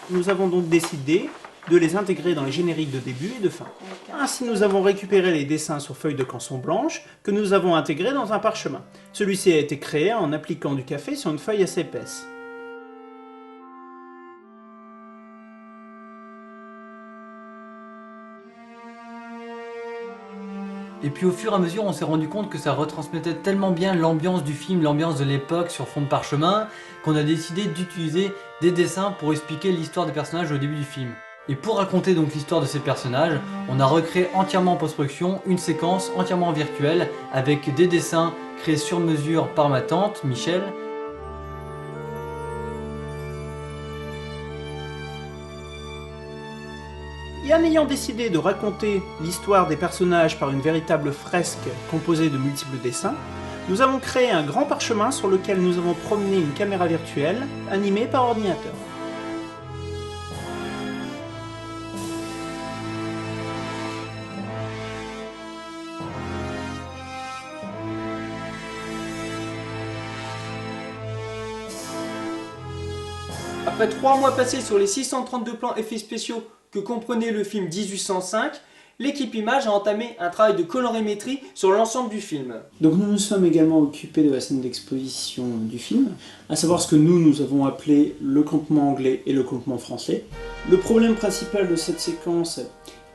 Nous avons donc décidé de les intégrer dans les génériques de début et de fin. Ainsi, nous avons récupéré les dessins sur feuille de canson blanche que nous avons intégrés dans un parchemin. Celui-ci a été créé en appliquant du café sur une feuille assez épaisse. Et puis au fur et à mesure, on s'est rendu compte que ça retransmettait tellement bien l'ambiance du film, l'ambiance de l'époque sur fond de parchemin, qu'on a décidé d'utiliser des dessins pour expliquer l'histoire des personnages au début du film. Et pour raconter donc l'histoire de ces personnages, on a recréé entièrement en post-production une séquence entièrement virtuelle avec des dessins créés sur mesure par ma tante, Michel. Et en ayant décidé de raconter l'histoire des personnages par une véritable fresque composée de multiples dessins, nous avons créé un grand parchemin sur lequel nous avons promené une caméra virtuelle animée par ordinateur. Après 3 mois passés sur les 632 plans effets spéciaux que comprenait le film 1805, l'équipe Image a entamé un travail de colorimétrie sur l'ensemble du film. Donc nous nous sommes également occupés de la scène d'exposition du film, à savoir ce que nous avons appelé le campement anglais et le campement français. Le problème principal de cette séquence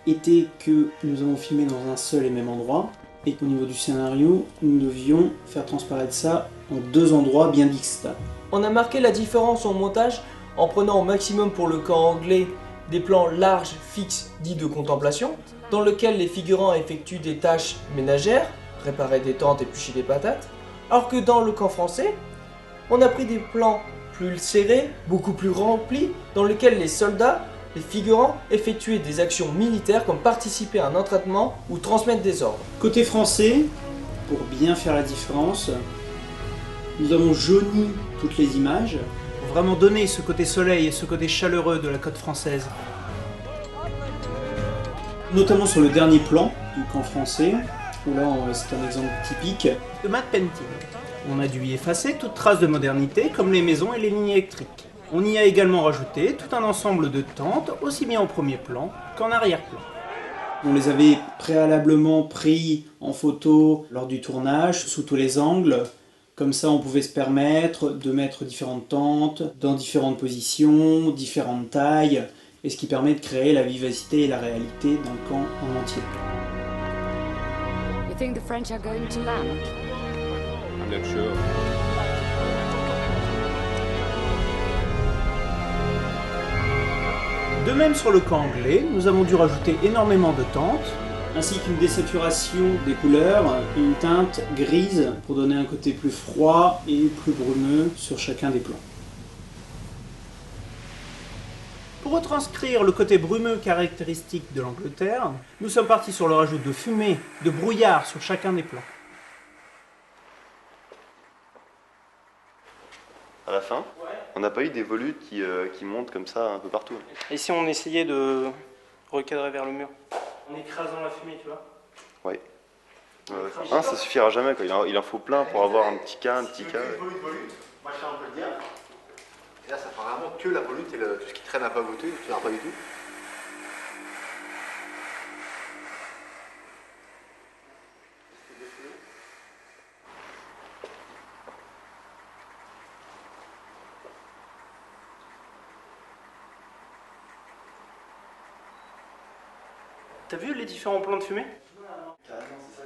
était que nous avons filmé dans un seul et même endroit, et qu'au niveau du scénario, nous devions faire transparaître ça en 2 endroits bien distincts. On a marqué la différence au montage en prenant au maximum pour le camp anglais des plans larges, fixes, dits de contemplation, dans lesquels les figurants effectuent des tâches ménagères, réparer des tentes, éplucher des patates, alors que dans le camp français, on a pris des plans plus serrés, beaucoup plus remplis, dans lesquels les soldats, les figurants, effectuaient des actions militaires comme participer à un entraînement ou transmettre des ordres. Côté français, pour bien faire la différence, nous avons jauni toutes les images, pour vraiment donner ce côté soleil et ce côté chaleureux de la côte française. Notamment sur le dernier plan du camp français, où là c'est un exemple typique de matte painting. On a dû y effacer toute trace de modernité, comme les maisons et les lignes électriques. On y a également rajouté tout un ensemble de tentes, aussi bien en premier plan qu'en arrière-plan. On les avait préalablement pris en photo lors du tournage, sous tous les angles. Comme ça, on pouvait se permettre de mettre différentes tentes, dans différentes positions, différentes tailles, et ce qui permet de créer la vivacité et la réalité d'un camp en entier. You think the French are going to land? I'm not sure. De même sur le camp anglais, nous avons dû rajouter énormément de tentes, ainsi qu'une désaturation des couleurs, une teinte grise pour donner un côté plus froid et plus brumeux sur chacun des plans. Pour retranscrire le côté brumeux caractéristique de l'Angleterre, nous sommes partis sur le rajout de fumée, de brouillard sur chacun des plans. À la fin, on n'a pas eu des volutes qui montent comme ça un peu partout. Et si on essayait de recadrer vers le mur, en écrasant la fumée, tu vois? Oui. Ça suffira jamais, quoi. Il en faut plein pour avoir un petit cas, Volute, moi je sais on peut le dire. Et là ça fera vraiment que la volute et tout ce qui traîne à pas goûter, tu n'auras pas du tout. T'as vu les différents plans de fumée?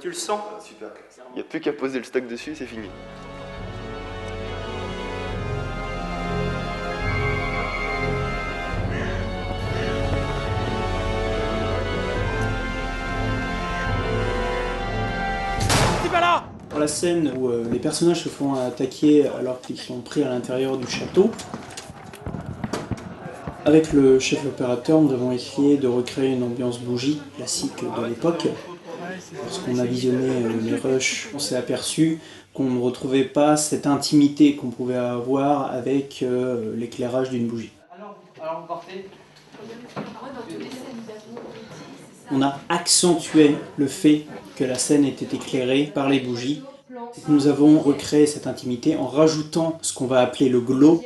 Tu le sens? Super. il n'y a plus qu'à poser le stock dessus, c'est fini. Dans la scène où les personnages se font attaquer alors qu'ils sont pris à l'intérieur du château, avec le chef opérateur, nous avons essayé de recréer une ambiance bougie classique de l'époque. Lorsqu'on a visionné les rushs, on s'est aperçu qu'on ne retrouvait pas cette intimité qu'on pouvait avoir avec l'éclairage d'une bougie. Alors vous partez? On a accentué le fait que la scène était éclairée par les bougies. Nous avons recréé cette intimité en rajoutant ce qu'on va appeler le glow,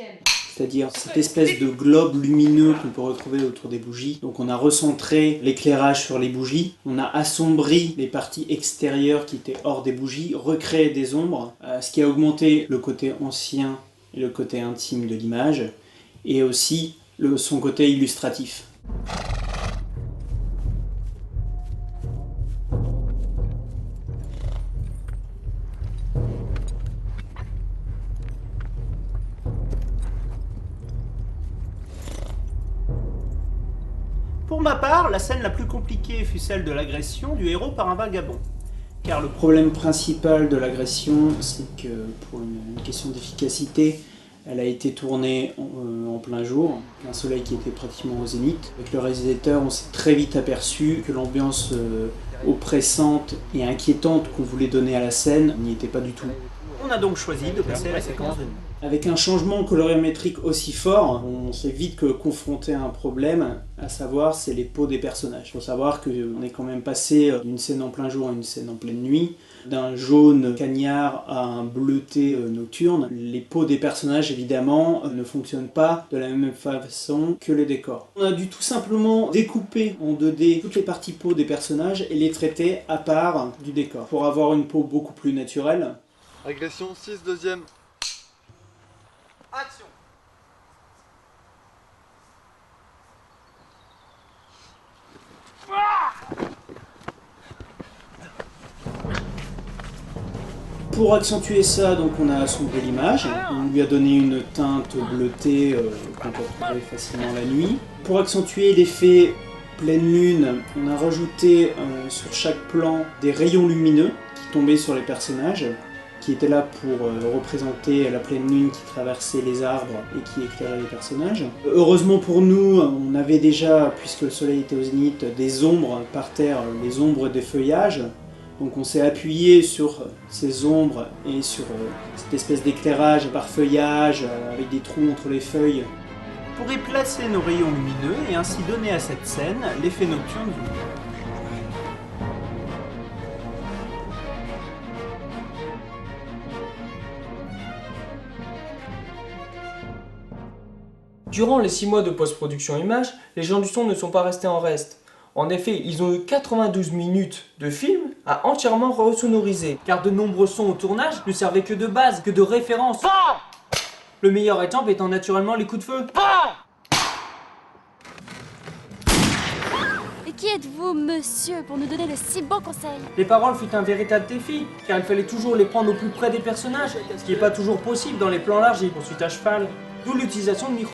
c'est-à-dire cette espèce de globe lumineux qu'on peut retrouver autour des bougies. Donc on a recentré l'éclairage sur les bougies, on a assombri les parties extérieures qui étaient hors des bougies, recréé des ombres, ce qui a augmenté le côté ancien et le côté intime de l'image, et aussi son côté illustratif. Pour ma part, la scène la plus compliquée fut celle de l'agression du héros par un vagabond. Car le problème principal de l'agression, c'est que pour une question d'efficacité, elle a été tournée en plein jour, un soleil qui était pratiquement au zénith. Avec le réalisateur, on s'est très vite aperçu que l'ambiance oppressante et inquiétante qu'on voulait donner à la scène n'y était pas du tout. On a donc choisi de passer à la séquence de nuit. Avec un changement colorimétrique aussi fort, on s'est vite confronté à un problème, à savoir c'est les peaux des personnages. Il faut savoir qu'on est quand même passé d'une scène en plein jour à une scène en pleine nuit, d'un jaune cagnard à un bleuté nocturne. Les peaux des personnages évidemment ne fonctionnent pas de la même façon que les décors. On a dû tout simplement découper en 2D toutes les parties peau des personnages et les traiter à part du décor pour avoir une peau beaucoup plus naturelle. Agression 6, deuxième. Action. Pour accentuer ça, donc on a assombri l'image, on lui a donné une teinte bleutée qu'on peut retrouver facilement la nuit. Pour accentuer l'effet pleine lune, on a rajouté sur chaque plan des rayons lumineux qui tombaient sur les personnages, qui étaient là pour représenter la pleine lune qui traversait les arbres et qui éclairait les personnages. Heureusement pour nous, on avait déjà, puisque le soleil était au zénith, des ombres par terre, les ombres des feuillages. Donc on s'est appuyé sur ces ombres et sur cette espèce d'éclairage par feuillage, avec des trous entre les feuilles, pour y placer nos rayons lumineux et ainsi donner à cette scène l'effet nocturne du monde. Durant les 6 mois de post-production image, les gens du son ne sont pas restés en reste. En effet, ils ont eu 92 minutes de film à entièrement resonoriser, car de nombreux sons au tournage ne servaient que de base, que de référence. Le meilleur exemple étant naturellement les coups de feu. Et qui êtes-vous, monsieur, pour nous donner de si bons conseils? Les paroles furent un véritable défi, car il fallait toujours les prendre au plus près des personnages, ce qui n'est pas toujours possible dans les plans larges et les poursuites à cheval. D'où l'utilisation de micro